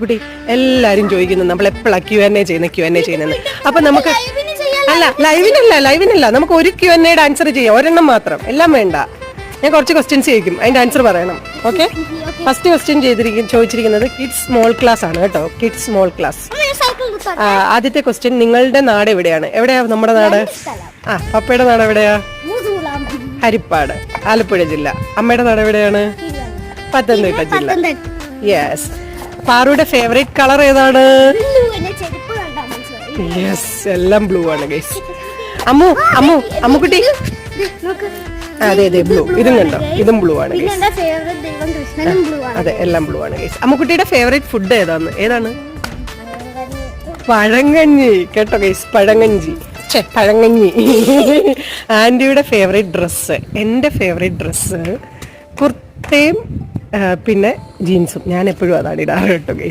കുട്ടി എല്ലാരും ചോദിക്കുന്നു നമ്മൾ എപ്പോഴാ Q&A ചെയ്യുന്നത്. അപ്പൊ നമുക്ക് ലൈവിനല്ല നമുക്ക് ഒരു Q&A ആൻസർ ചെയ്യാം, ഒരെണ്ണം മാത്രം, എല്ലാം വേണ്ട. ഞാൻ കുറച്ച് ക്വസ്റ്റ്യൻസ് ചോദിക്കും, അതിന്റെ ആൻസർ പറയണം. ഓക്കെ, ഫസ്റ്റ് ക്വസ്റ്റ്യൻ ചോദിച്ചിരിക്കുന്നത് കിഡ്സ് സ്മോൾ ക്ലാസ് ആണ് കേട്ടോ. Kids small class. ആദ്യത്തെ ക്വസ്റ്റ്യൻ, നിങ്ങളുടെ നാട് എവിടെയാണ്? എവിടെയാ നമ്മുടെ നാട്? പപ്പയുടെ നാട് എവിടെയാ? ഹരിപ്പാട്, ആലപ്പുഴ ജില്ല. അമ്മയുടെ നാട് എവിടെയാണ്? പത്തനംതിട്ട ജില്ല. യെസ്. പാറുയുടെ ഫേവറേറ്റ് കളർ ഏതാണ്? യെസ്, എല്ലാം ബ്ലൂ ആണ് ഗൈസ്. അമ്മുക്കുട്ടി, അതെ ബ്ലൂ. ഇതും കണ്ടോ, ഇതും ബ്ലൂ ആണ് ഗൈസ്. അതെ, എല്ലാം ബ്ലൂ ആണ് ഗൈസ്. അമ്മുക്കുട്ടിയുടെ ഫേവറേറ്റ് ഫുഡ് ഏതാണ്? പഴങ്കഞ്ഞി കേട്ടോ ഗൈസ്, പഴങ്കഞ്ഞി. ആന്റിയുടെ ഫേവറേറ്റ് ഡ്രസ്സ്, എന്റെ ഫേവറേറ്റ് ഡ്രസ്സ് കുർത്തയും പിന്നെ ജീൻസും. ഞാൻ എപ്പോഴും അതാണ് ഇടാറ് കേട്ടോ ഗൈസ്.